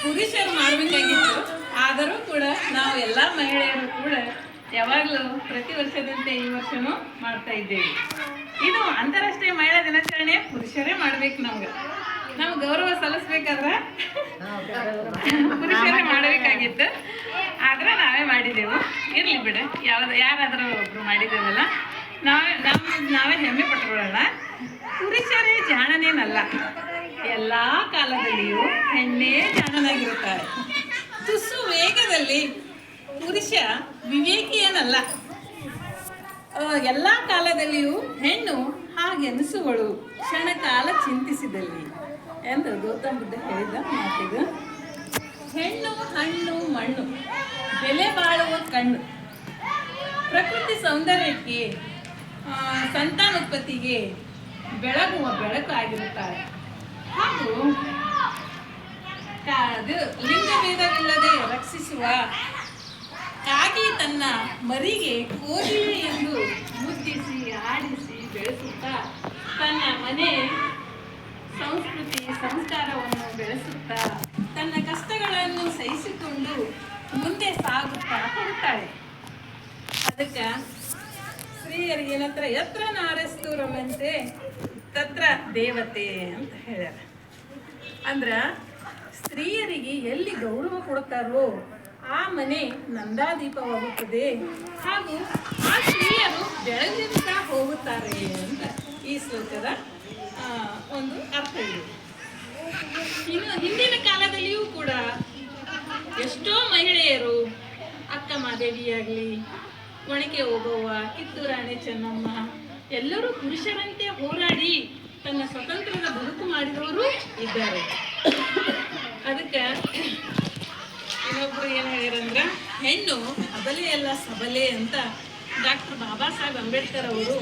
ಪುರುಷರು ಮಾಡಬೇಕಾಗಿತ್ತು. ಆದರೂ ಕೂಡ ನಾವು ಎಲ್ಲ ಮಹಿಳೆಯರು ಕೂಡ ಯಾವಾಗಲೂ ಪ್ರತಿ ವರ್ಷದಂತೆ ಈ ವರ್ಷನೂ ಮಾಡ್ತಾ ಇದ್ದೇವೆ. ಇದು ಅಂತಾರಾಷ್ಟ್ರೀಯ ಮಹಿಳಾ ದಿನಾಚರಣೆ ಪುರುಷರೇ ಮಾಡ್ಬೇಕು. ನಾವು ಗೌರವ ಸಲ್ಲಿಸ್ಬೇಕಾದ್ರೆ ಪುರುಷರೇ ಮಾಡಬೇಕಾಗಿತ್ತು. ಆದ್ರೆ ನಾವೇ ಮಾಡಿದೆವು. ಇರಲಿ ಬಿಡ, ಯಾರಾದರೂ ಒಬ್ರು ಮಾಡಿದ್ದೇವಲ್ಲ, ನಾವೇ ಹೆಮ್ಮೆ ಪಟ್ಕೊಳ್ಳೋಣ. ಪುರುಷರೇ ಜಾಣನೇನಲ್ಲ, ಎಲ್ಲ ಕಾಲದಲ್ಲಿಯೂ ಹೆಣ್ಣೇ ಜಾಣನಾಗಿರುತ್ತಾರೆ. ತುಸು ವೇಗದಲ್ಲಿ ಪುರುಷ ವಿವೇಕಿಯೇನಲ್ಲ, ಎಲ್ಲ ಕಾಲದಲ್ಲಿಯೂ ಹೆಣ್ಣು ಹಾಗೆನಿಸುವಳು ಕ್ಷಣಕಾಲ ಚಿಂತಿಸಿದಲ್ಲಿ ಎಂದು ಗೌತಮ ಬುದ್ಧ ಹೇಳಿದ ಮಾತಿದು. ಹೆಣ್ಣು ಹಣ್ಣು ಮಣ್ಣು ಬೆಲೆ ಬಾಳುವ ಕಣ್ಣು, ಪ್ರಕೃತಿ ಸೌಂದರ್ಯಕ್ಕೆ ಸಂತಾನೋತ್ಪತ್ತಿಗೆ ಬೆಳಗುವ ಬೆಳಕು ಆಗಿರುತ್ತಾರೆ. ಹಾಗೂ ಲಿಂಗಭೇದವಿಲ್ಲದೆ ರಕ್ಷಿಸುವ ಕಾಗಿ ತನ್ನ ಮರಿಗೆ ಕೋಗಿಲೆ ಎಂದು ಮುದ್ದಿಸಿ ಆಡಿಸಿ ಬೆಳೆಸುತ್ತಾ ತನ್ನ ಮನೆ ಸಂಸ್ಕೃತಿ ಸಂಸ್ಕಾರವನ್ನು ಬೆಳೆಸುತ್ತಾ ತನ್ನ ಕಷ್ಟಗಳನ್ನು ಸಹಿಸಿಕೊಂಡು ಮುಂದೆ ಸಾಗುತ್ತಾ ಹೋಗುತ್ತಾಳೆ. ಅದಕ್ಕೆ ಸ್ತ್ರೀಯರಿಗೆ ಏನಂತಾರೆ, ಯತ್ರ ನಾರಸ್ತು ರಮಂತೆ ತತ್ರ ದೇವತೆ ಅಂತ ಹೇಳ್ಯಾರ. ಅಂದ್ರ ಸ್ತ್ರೀಯರಿಗೆ ಎಲ್ಲಿ ಗೌರವ ಕೊಡ್ತಾರೋ ಆ ಮನೆ ನಂದಾದೀಪವಾಗುತ್ತದೆ, ಹಾಗೂ ಆ ಸ್ತ್ರೀಯರು ಬೆಳೆದಿರುತ್ತಾ ಹೋಗುತ್ತಾರೆ ಅಂತ ಈ ಶ್ಲೋಕದ ಒಂದು ಅರ್ಥ ಇದೆ. ಇನ್ನು ಹಿಂದಿನ ಕಾಲದಲ್ಲಿಯೂ ಕೂಡ ಎಷ್ಟೋ ಮಹಿಳೆಯರು, ಅಕ್ಕ ಮಾದೇವಿಯಾಗಲಿ, ಒಣಕೆ ಓಬವ್ವ, ಕಿತ್ತೂರು ರಾಣಿ ಚೆನ್ನಮ್ಮ ಎಲ್ಲರೂ ಪುರುಷರಂತೆ ಹೋರಾಡಿ ತನ್ನ ಸ್ವತಂತ್ರದ ಬದುಕು ಮಾಡಿದವರು ಇದ್ದಾರೆ. ಅದಕ್ಕೆ ಇನ್ನೊಬ್ರು ಏನು ಹೇಳ್ಯಾರಂದ್ರೆ, ಹೆಣ್ಣು ಅಬಲೆ ಅಲ್ಲ ಸಬಲೆ ಅಂತ ಡಾಕ್ಟರ್ ಬಾಬಾ ಸಾಹೇಬ್ ಅಂಬೇಡ್ಕರ್ ಅವರು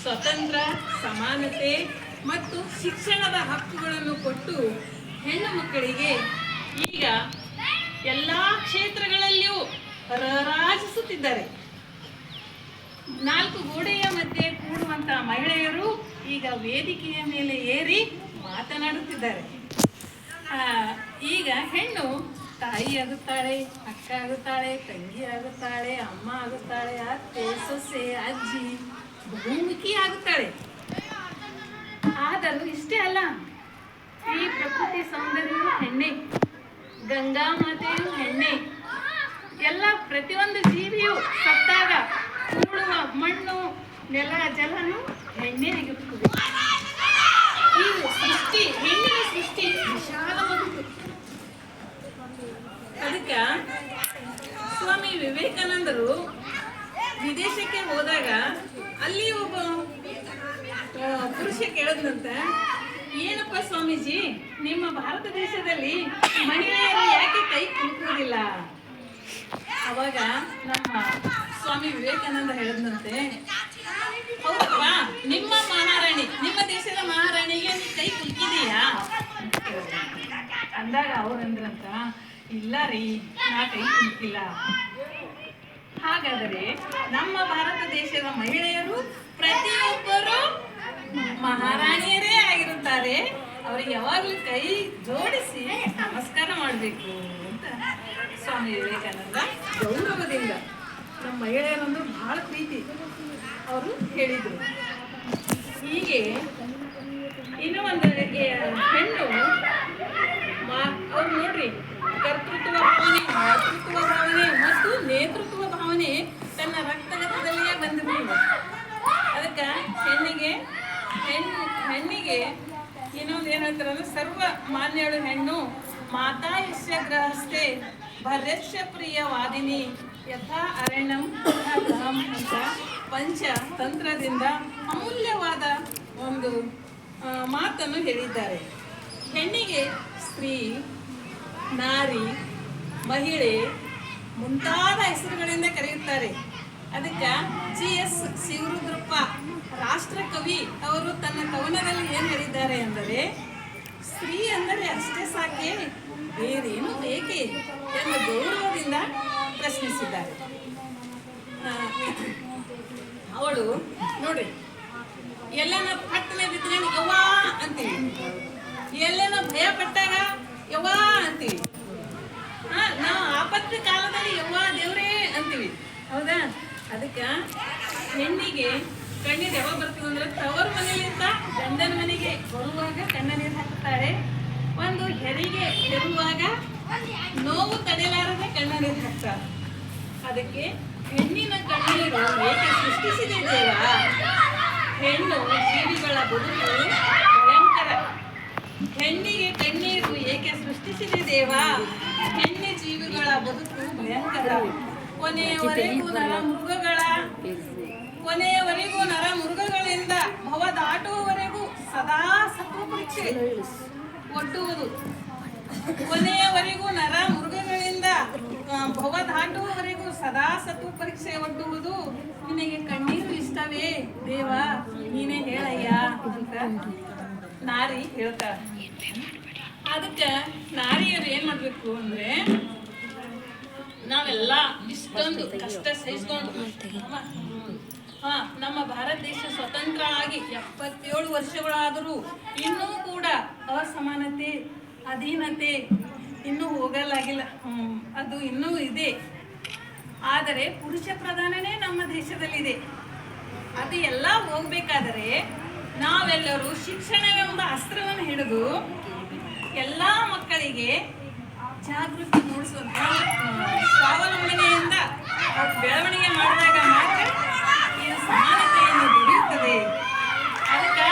ಸ್ವತಂತ್ರ, ಸಮಾನತೆ ಮತ್ತು ಶಿಕ್ಷಣದ ಹಕ್ಕುಗಳನ್ನು ಕೊಟ್ಟು ಹೆಣ್ಣು ಮಕ್ಕಳಿಗೆ ಈಗ ಎಲ್ಲ ಕ್ಷೇತ್ರಗಳಲ್ಲಿಯೂ ರಾಜಿಸುತ್ತಿದ್ದಾರೆ. 4 ಗೋಡೆಯ ಮಧ್ಯೆ ಕೂಡುವಂಥ ಮಹಿಳೆಯರು ಈಗ ವೇದಿಕೆಯ ಮೇಲೆ ಏರಿ ಮಾತನಾಡುತ್ತಿದ್ದಾರೆ. ಈಗ ಹೆಣ್ಣು ತಾಯಿ ಆಗುತ್ತಾಳೆ, ಅಕ್ಕ ಆಗುತ್ತಾಳೆ, ತಂಗಿ ಆಗುತ್ತಾಳೆ, ಅಮ್ಮ ಆಗುತ್ತಾಳೆ, ಅತ್ತೆ, ಸೊಸೆ, ಅಜ್ಜಿ, ಬಹುಮುಖಿ ಆಗುತ್ತಾಳೆ. ಆದರೂ ಇಷ್ಟೇ ಅಲ್ಲ, ಈ ಪ್ರಕೃತಿ ಸೌಂದರ್ಯವು ಹೆಣ್ಣೆ, ಗಂಗಾ ಮಾತೆಯು ಹೆಣ್ಣೆ. ಎಲ್ಲ ಪ್ರತಿಯೊಂದು ಜೀವಿಯು ಸತ್ತಾಗ ಕೂಡುವ ಮಣ್ಣು, ನೆಲ, ಜಲನು ಹೆಣ್ಣೆ ಆಗಿರುತ್ತದೆ. ಈ ಸೃಷ್ಟಿ, ಹೆಣ್ಣಿನ ಸೃಷ್ಟಿ ವಿಶಾಲವಾದುದು. ಅದಕ್ಕೆ ಸ್ವಾಮಿ ವಿವೇಕಾನಂದರು ವಿದೇಶಕ್ಕೆ ಹೋದಾಗ ಅಲ್ಲಿ ಒಬ್ಬ ಪುರುಷ ಕೇಳಿದ್ನಂತ, ಏನಪ್ಪ ಸ್ವಾಮೀಜಿ, ನಿಮ್ಮ ಭಾರತ ದೇಶದಲ್ಲಿ ಮಹಿಳೆಯರು ಯಾಕೆ ಕೈ ಕುಲುಕುವುದಿಲ್ಲ? ಅವಾಗ ನಮ್ಮ ಸ್ವಾಮಿ ವಿವೇಕಾನಂದ ಹೇಳಿದ್ನಂತೆ, ಹೌದಪ್ಪ, ನಿಮ್ಮ ಮಹಾರಾಣಿ, ನಿಮ್ಮ ದೇಶದ ಮಹಾರಾಣಿಗೆ ನೀ ಕೈ ಕುಲುಕಿದೀಯಾ ಅಂದಾಗ ಅವ್ರಂದ್ರಂತ, ಇಲ್ಲ ರೀ, ನಾ ಕೈ ಕುಲುಕಿಲ್ಲ. ಹಾಗಾದರೆ ನಮ್ಮ ಭಾರತ ದೇಶದ ಮಹಿಳೆಯರು ಪ್ರತಿಯೊಬ್ಬರು ಮಹಾರಾಣಿಯರೇ ಆಗಿರುತ್ತಾರೆ, ಅವರಿಗೆ ಯಾವಾಗಲೂ ಕೈ ಜೋಡಿಸಿ ನಮಸ್ಕಾರ ಮಾಡಬೇಕು ಅಂತ ಸ್ವಾಮಿ ವಿವೇಕಾನಂದ ಗೌರವದಿಂದ, ನಮ್ಮ ಮಹಿಳೆಯರಂದ್ರೆ ಬಹಳ ಪ್ರೀತಿ ಅವರು ಹೇಳಿದರು. ಹೀಗೆ ಇನ್ನೂ ಒಂದು ಹೆಣ್ಣು ಅವ್ರು ನೋಡ್ರಿ, ಕರ್ತೃತ್ವ ಭಾವನೆ, ಮಾತೃತ್ವ ಭಾವನೆ ಮತ್ತು ನೇತೃತ್ವ ಭಾವನೆ ತನ್ನ ರಕ್ತಗತದಲ್ಲಿಯೇ ಬಂದಿರಲಿಲ್ಲ. ಅದಕ್ಕೆ ಹೆಣ್ಣಿಗೆ ಇನ್ನೊಂದು ಏನು ಹೇಳ್ತಾರೆ ಅಂದ್ರೆ, ಸರ್ವ ಮಾನ್ಯಳು ಹೆಣ್ಣು ಮಾತಾ ಯಸ್ಯ ಗೃಹಸ್ಥೆ ಭರ್ಯಸ್ಯ ಪ್ರಿಯ ವಾದಿನಿ ಯಥಾ ಅರಣ್ಯಂ ಗೃಹಂ ಅಂತ ಪಂಚತಂತ್ರದಿಂದ ಅಮೂಲ್ಯವಾದ ಒಂದು ಮಾತನ್ನು ಹೇಳಿದ್ದಾರೆ. ಹೆಣ್ಣಿಗೆ ಸ್ತ್ರೀ, ನಾರಿ, ಮಹಿಳೆ ಮುಂತಾದ ಹೆಸರುಗಳಿಂದ ಕರೆಯುತ್ತಾರೆ. ಅದಕ್ಕೆ GS ಶಿವರುದ್ರಪ್ಪ ರಾಷ್ಟ್ರಕವಿ ಅವರು ತನ್ನ ಕವನದಲ್ಲಿ ಏನು ಹೇಳಿದ್ದಾರೆ ಅಂದರೆ, ಸ್ತ್ರೀ ಅಂದರೆ ಅಷ್ಟೇ ಸಾಕೆ, ಬೇರೇನು ಬೇಕೆ ಎಂಬ ಗೌರವದಿಂದ ಪ್ರಶ್ನಿಸಿದ್ದಾರೆ. ಅವಳು ನೋಡ್ರಿ, ಎಲ್ಲನ ಪಟ್ಟನೆ ಬಿದ್ದರೆ ಯವ್ವಾ ಅಂತೀವಿ, ಎಲ್ಲನ ಭಯ ಪಟ್ಟಾಗ ಯವ್ವಾ ಅಂತೀವಿ. ಇವತ್ತು ಕಾಲದಲ್ಲಿ ಯವ್ವ ದೇವ್ರೇ ಅಂತೀವಿ, ಹೌದಾ? ಅದಕ್ಕೆ ಹೆಣ್ಣಿಗೆ ಕಣ್ಣೀರು ಯಾವಾಗ ಬರ್ತೀವಿ ಅಂದ್ರೆ ತವರ ಮನೆಯಿಂದ ಗಂಡನ ಮನೆಗೆ ಬರುವಾಗ ಕಣ್ಣ ನೀರು ಹಾಕ್ತಾಳೆ. ಒಂದು ಹೆರಿಗೆ ಹೆರುವಾಗ ನೋವು ತಡೆಯಲಾರದೆ ಕಣ್ಣ ನೀರು ಹಾಕ್ತಾಳೆ. ಅದಕ್ಕೆ ಹೆಣ್ಣಿನ ಕಣ್ಣೀರು ಏಕೆ ಸೃಷ್ಟಿಸಿದೆ ದೇವ? ಹೆಣ್ಣು ಜೀವಿಗಳ ಬದುಕು ಭಯಂಕರ. ಹೆಣ್ಣಿಗೆ ಕಣ್ಣೀರು ಏಕೆ ಸೃಷ್ಟಿಸಿದೆ ದೇವ? ಹೆಣ್ಣು ಜೀವಿಗಳ ಬದುಕು ಭಯಂಕರ. ಕೊನೆಯವರೆಗೂ ನರ ಮೃಗಗಳಿಂದ ಭವ ದಾಟುವವರೆಗೂ ಸದಾ ಸತ್ವ ಪರೀಕ್ಷೆ ಒಡ್ಡುವುದು. ಕೊನೆಯವರೆಗೂ ನರ ಮೃಗಗಳಿಂದ ಭವ ದಾಟುವವರೆಗೂ ಸದಾ ಸತ್ವ ಪರೀಕ್ಷೆ ಒಡ್ಡುವುದು. ನಿನಗೆ ಕಣ್ಣೀರು ಇಷ್ಟವೇ ದೇವ? ನೀನೇ ಹೇಳಯ್ಯ ಅಂತ ನಾರಿ ಹೇಳ್ತಾಳೆ. ಅದಕ್ಕೆ ನಾರಿಯರು ಏನ್ ಮಾಡ್ಬೇಕು ಅಂದ್ರೆ, ನಾವೆಲ್ಲ ಇಷ್ಟೊಂದು ಕಷ್ಟ ಸಹಿಸ್ಕೊಂಡು ನಮ್ಮ ಭಾರತ ದೇಶ ಸ್ವತಂತ್ರ ಆಗಿ 77 ವರ್ಷಗಳಾದರೂ ಇನ್ನೂ ಕೂಡ ಅಸಮಾನತೆ, ಅಧೀನತೆ ಇನ್ನೂ ಹೋಗಲಾಗಿಲ್ಲ. ಅದು ಇನ್ನೂ ಇದೆ. ಆದರೆ ಪುರುಷ ಪ್ರಧಾನನೇ ನಮ್ಮ ದೇಶದಲ್ಲಿದೆ. ಅದು ಎಲ್ಲ ಹೋಗ್ಬೇಕಾದರೆ ನಾವೆಲ್ಲರೂ ಶಿಕ್ಷಣವೆಂಬ ಅಸ್ತ್ರವನ್ನು ಹಿಡಿದು ಎಲ್ಲ ಮಕ್ಕಳಿಗೆ ಜಾಗೃತಿ ಮೂಡಿಸುವಂತ ಸ್ವಾವಲಂಬನೆಯಿಂದ ಬೆಳವಣಿಗೆ ಮಾಡಿದಾಗ ಮಾತ್ರ ಈ ಸಮಾನತೆಯನ್ನು ದೊರೆಯುತ್ತದೆ. ಅದಕ್ಕೆ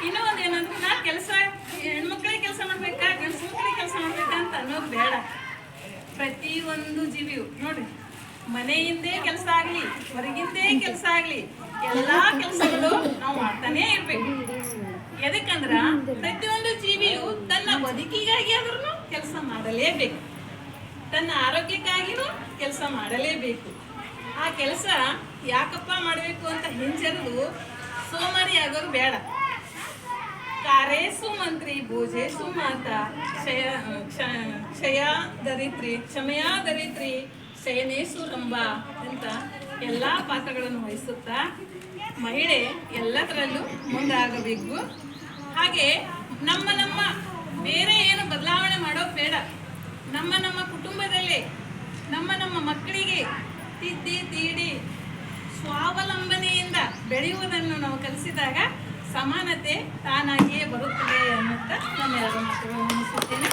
ಇನ್ನೂ ಒಂದು ಏನಂದ್ರೆ, ನಾ ಕೆಲಸ ಹೆಣ್ಮಕ್ಳಿಗೆ ಕೆಲಸ ಮಾಡ್ಬೇಕಾ ಗಂಡಸ ಮಕ್ಕಳಿಗೆ ಕೆಲಸ ಮಾಡ್ಬೇಕಾ ಅಂತ ಅನ್ನೋದು ಬೇಡ. ಪ್ರತಿಯೊಂದು ಜೀವಿಯು ನೋಡ್ರಿ, ಮನೆಯಿಂದೇ ಕೆಲಸ ಆಗಲಿ ಹೊರಗಿಂದೇ ಕೆಲಸ ಆಗಲಿ ಎಲ್ಲಾ ಕೆಲಸಗಳು ನಾವು ಮಾಡ್ತಾನೇ ಇರ್ಬೇಕು. ಎದಕ್ಕಂದ್ರ ಪ್ರತಿಯೊಂದು ಜೀವಿಯು ತನ್ನ ಬದುಕಿಗಾಗಿ ಆದ್ರೂ ಕೆಲಸ ಮಾಡಲೇಬೇಕು, ತನ್ನ ಆರೋಗ್ಯಕ್ಕಾಗಿನೂ ಕೆಲಸ ಮಾಡಲೇಬೇಕು. ಆ ಕೆಲಸ ಯಾಕಪ್ಪ ಮಾಡಬೇಕು ಅಂತ ಹಿಂಜರಿದು ಸೋಮಾರಿ ಆಗೋರು ಬೇಡ. ಕಾರೇಸು ಮಂತ್ರಿ ಭೋಜೇಸು ಮಾತಾ ಕ್ಷಮಯಾ ದರಿತ್ರಿ ಶಯನೇಸು ರಂಬ ಅಂತ ಎಲ್ಲ ಪಾತ್ರಗಳನ್ನು ವಹಿಸುತ್ತಾ ಮಹಿಳೆ ಎಲ್ಲದರಲ್ಲೂ ಮುಂದಾಗಬೇಕು. ಹಾಗೆ ನಮ್ಮ ಬೇರೆ ಏನು ಬದಲಾವಣೆ ಮಾಡೋದು ಬೇಡ. ನಮ್ಮ ಕುಟುಂಬದಲ್ಲೇ ನಮ್ಮ ಮಕ್ಕಳಿಗೆ ತಿದ್ದಿ ತೀಡಿ ಸ್ವಾವಲಂಬನೆಯಿಂದ ಬೆಳೆಯುವುದನ್ನು ನಾವು ಕಲಿಸಿದಾಗ ಸಮಾನತೆ ತಾನಾಗಿಯೇ ಬರುತ್ತದೆ ಅನ್ನುತ್ತಾ ನಮ್ಮೆಲ್ಲರ ಮಾತುಗಳನ್ನು ಮುಗಿಸುತ್ತೇನೆ.